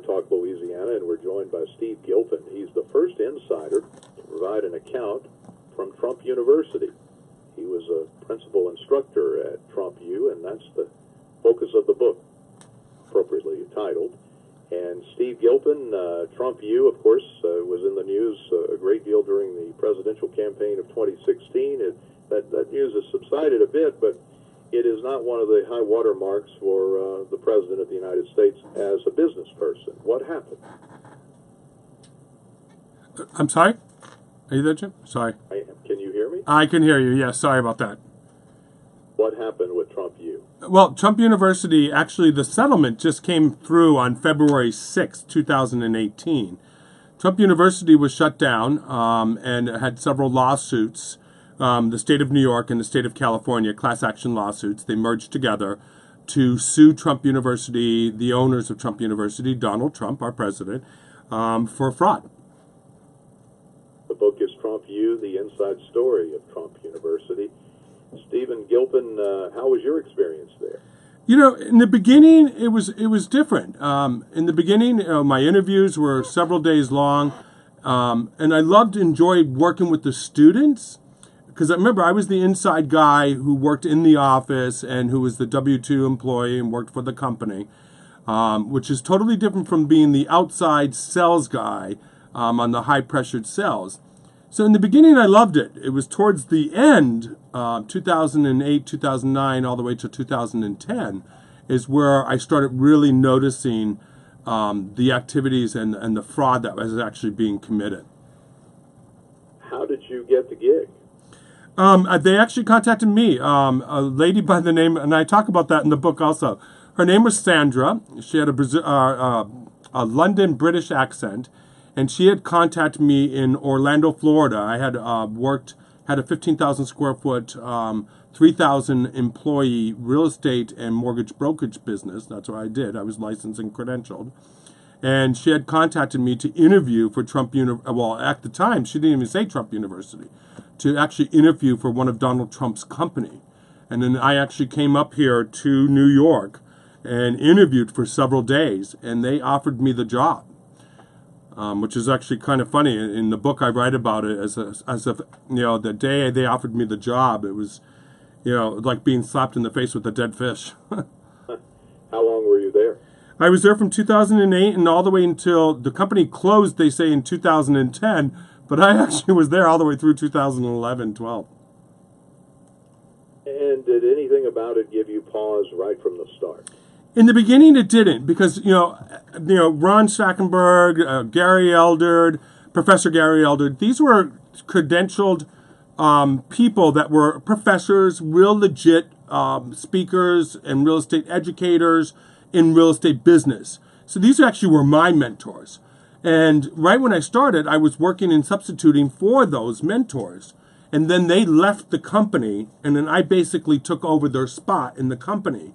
Talk Louisiana, and we're joined by Steve Gilpin. He's the first insider to provide an account from Trump University. He was a principal instructor at Trump U, and that's the focus of the book, appropriately titled. And Steve Gilpin, Trump U, of course, was in the news a great deal during the presidential campaign of 2016. That news has subsided a bit, but it is not one of the high water marks for the President of the United States as a business person. What happened? I'm sorry? Are you there, Jim? Sorry. I am. Can you hear me? I can hear you, yes. Sorry about that. What happened with Trump U? Well, Trump University, actually, the settlement just came through on February 6, 2018. Trump University was shut down and had several lawsuits. The state of New York and the state of California, class action lawsuits, they merged together to sue Trump University, the owners of Trump University, Donald Trump, our president, for fraud. The book is Trump U, the inside story of Trump University. Stephen Gilpin, how was your experience there? You know, in the beginning, it was different. In the beginning, my interviews were several days long, and I enjoyed working with the students. Because I remember I was the inside guy who worked in the office and who was the W-2 employee and worked for the company, which is totally different from being the outside sales guy on the high-pressured sales. So in the beginning, I loved it. It was towards the end, 2008, 2009, all the way to 2010, is where I started really noticing the activities and the fraud that was actually being committed. How did you get the gig? They actually contacted me, a lady by the name, and I talk about that in the book also. Her name was Sandra. She had a London British accent, and she had contacted me in Orlando, Florida. I had had a 15,000 square foot, 3,000 employee real estate and mortgage brokerage business. That's what I did. I was licensed and credentialed. And she had contacted me to interview for Trump University. Well, at the time, she didn't even say Trump University, to actually interview for one of Donald Trump's company. And then I actually came up here to New York and interviewed for several days, and they offered me the job, which is actually kind of funny. In the book, I write about it as if, you know, the day they offered me the job, it was, you know, like being slapped in the face with a dead fish. How long were you there? I was there from 2008 and all the way until the company closed, they say, in 2010, but I actually was there all the way through 2011-12. And did anything about it give you pause right from the start? In the beginning, it didn't, because you know, Ron Stackenberg, Gary Eldred, Professor Gary Eldred, these were credentialed people that were professors, real legit speakers, and real estate educators in real estate business. So these actually were my mentors. And right when I started, I was working and substituting for those mentors. And then they left the company, and then I basically took over their spot in the company.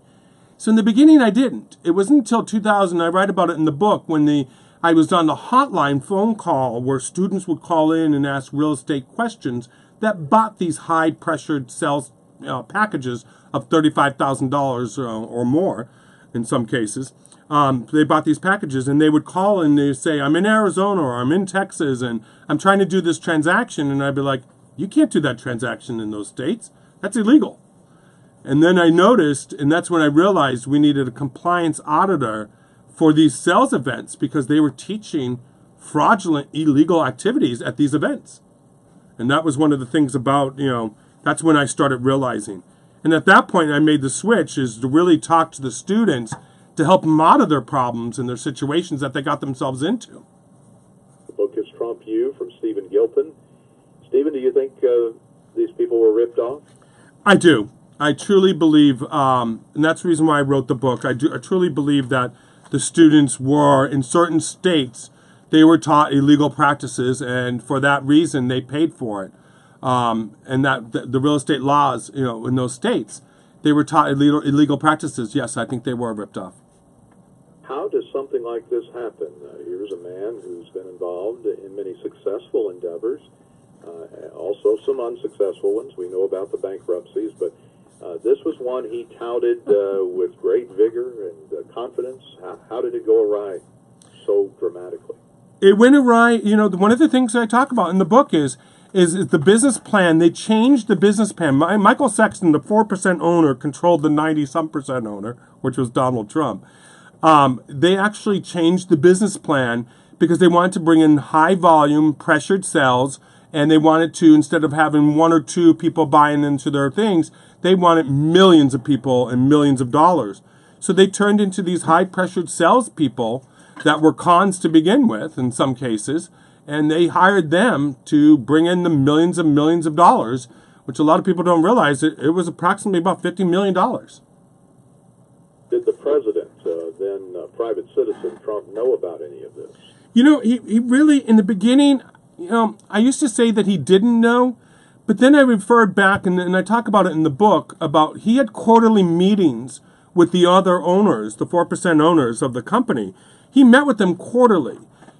So in the beginning, I didn't. It wasn't until 2000, I write about it in the book, when I was on the hotline phone call where students would call in and ask real estate questions that bought these high-pressured sales packages of $35,000 or more in some cases. They bought these packages, and they would call and they say, I'm in Arizona or I'm in Texas and I'm trying to do this transaction. And I'd be like, you can't do that transaction in those states. That's illegal. And then I noticed, and that's when I realized we needed a compliance auditor for these sales events because they were teaching fraudulent, illegal activities at these events. And that was one of the things about, you know, that's when I started realizing. And at that point, I made the switch is to really talk to the students to help them out of their problems and their situations that they got themselves into. The book is Trump U from Stephen Gilpin. Stephen, do you think these people were ripped off? I do. I truly believe, and that's the reason why I wrote the book. I truly believe that the students were, in certain states, they were taught illegal practices, and for that reason, they paid for it. And that the real estate laws, you know, in those states, they were taught illegal practices. Yes, I think they were ripped off. How does something like this happen? Here's a man who's been involved in many successful endeavors, also some unsuccessful ones. We know about the bankruptcies, but this was one he touted with great vigor and confidence. How did it go awry so dramatically? It went awry. One of the things I talk about in the book is the business plan. They changed the business plan. Michael Sexton, the 4% owner, controlled the 90-some% owner, which was Donald Trump. They actually changed the business plan because they wanted to bring in high volume, pressured sales, and they wanted to, instead of having one or two people buying into their things, they wanted millions of people and millions of dollars. So they turned into these high pressured salespeople that were cons to begin with in some cases, and they hired them to bring in the millions and millions of dollars, which a lot of people don't realize. It was approximately about $50 million. Did the president, then private citizen Trump, know about any of this? He really, in the beginning, I used to say that he didn't know, but then I referred back, and I talk about it in the book, about he had quarterly meetings with the other owners, the 4% owners of the company. He met with them quarterly.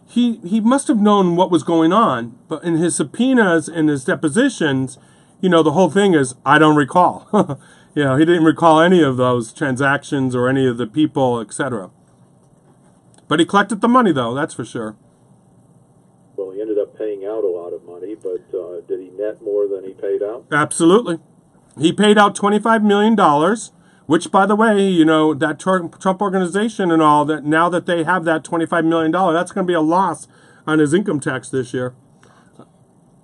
He must have known what was going on, but in his subpoenas and his depositions, the whole thing is, I don't recall. He didn't recall any of those transactions or any of the people, etc. But he collected the money, though, that's for sure. Well, he ended up paying out a lot of money, but did he net more than he paid out? Absolutely. He paid out $25 million, which, by the way, that Trump organization and all, that now that they have that $25 million, that's going to be a loss on his income tax this year.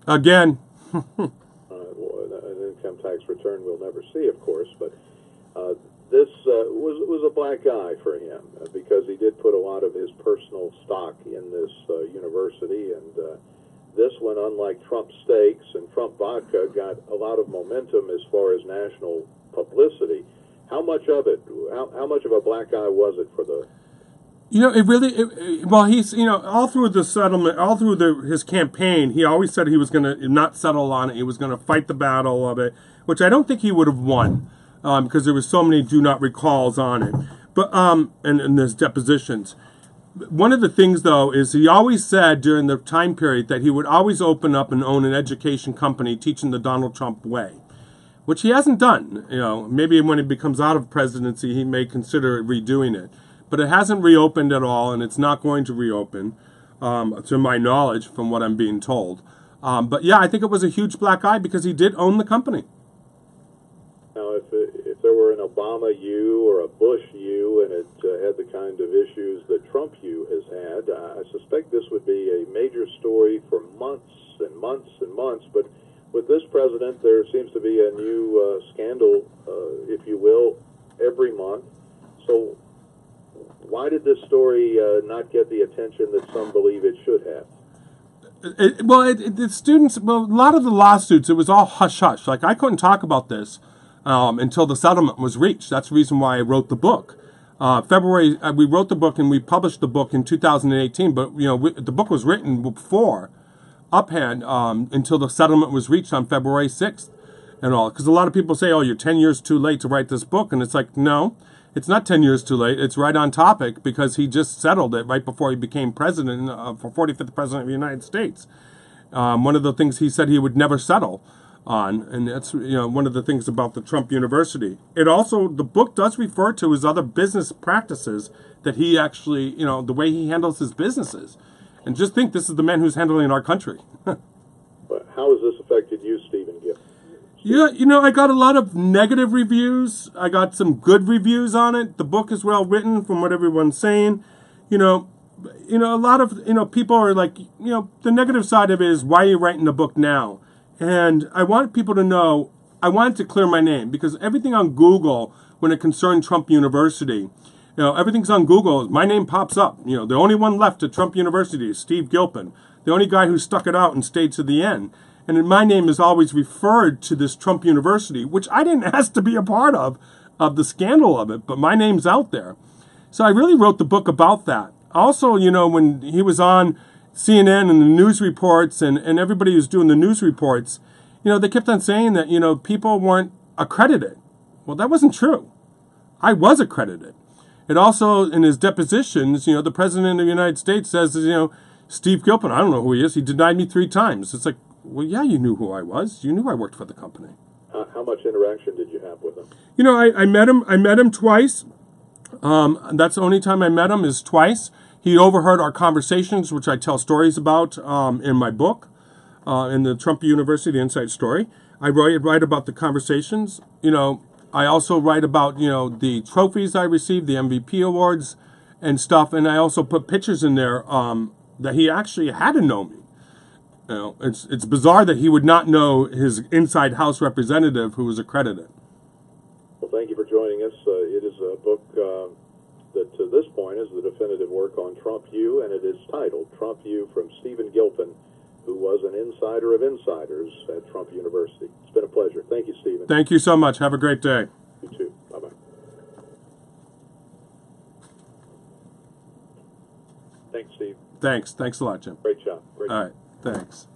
Again. An income tax return we'll never see, of course, but this was a black eye for him because he did put a lot of his personal stock in this university, and this one, unlike Trump Steaks and Trump Vodka, got a lot of momentum as far as national publicity. How much of it? How much of a black eye was it for the? He's all through the settlement, all through his campaign, he always said he was going to not settle on it. He was going to fight the battle of it, which I don't think he would have won. Because there was so many do not recalls on it, but and there's depositions. One of the things, though, is he always said during the time period that he would always open up and own an education company teaching the Donald Trump way, which he hasn't done. Maybe when he becomes out of presidency, he may consider redoing it, but it hasn't reopened at all, and it's not going to reopen, to my knowledge, from what I'm being told. But yeah, I think it was a huge black eye because he did own the company. Now, if there were an Obama U or a Bush U and it had the kind of issues that Trump U has had, I suspect this would be a major story for months and months and months. But with this president, there seems to be a new scandal, if you will, every month. So why did this story not get the attention that some believe it should have? A lot of the lawsuits, it was all hush-hush. Like, I couldn't talk about this until the settlement was reached. That's the reason why I wrote the book. We wrote the book and we published the book in 2018, but the book was written before uphand until the settlement was reached on February 6th and all. Because a lot of people say, oh, you're 10 years too late to write this book. And it's like, no, it's not 10 years too late. It's right on topic because he just settled it right before he became president, for 45th president of the United States. One of the things he said he would never settle on, and that's one of the things about the Trump University. It also, the book does refer to his other business practices that he actually, the way he handles his businesses. And just think, this is the man who's handling our country. But how has this affected you, Stephen Gill? Yeah, I got a lot of negative reviews. I got some good reviews on it. The book is well written from what everyone's saying. A lot of, people are like, the negative side of it is, why are you writing the book now? And I want people to know, I wanted to clear my name because everything on Google, when it concerned Trump University, everything's on Google. My name pops up. The only one left at Trump University is Steve Gilpin, the only guy who stuck it out and stayed to the end. And my name is always referred to this Trump University, which I didn't ask to be a part of the scandal of it, but my name's out there. So I really wrote the book about that. Also, when he was on CNN and the news reports and everybody who's doing the news reports, they kept on saying that, people weren't accredited. Well, that wasn't true. I was accredited. It also, in his depositions, the president of the United States says, Steve Gilpin, I don't know who he is. He denied me 3 times. It's like, well, yeah, you knew who I was. You knew I worked for the company. How much interaction did you have with him? I met him twice. That's the only time I met him is twice. He overheard our conversations, which I tell stories about in my book, in the Trump University, The Inside Story. I write about the conversations. I also write about, the trophies I received, the MVP awards and stuff. And I also put pictures in there that he actually had to know me. It's bizarre that he would not know his inside House representative who was accredited. Well, thank you for joining us. It is a book that to this point is the definitive work on Trump U, and it is titled Trump U from Stephen Gilpin, who was an insider of insiders at Trump University. It's been a pleasure. Thank you, Stephen. Thank you so much. Have a great day. You too. Bye-bye. Thanks, Steve. Thanks a lot, Jim. Great job. Great job. All right, thanks.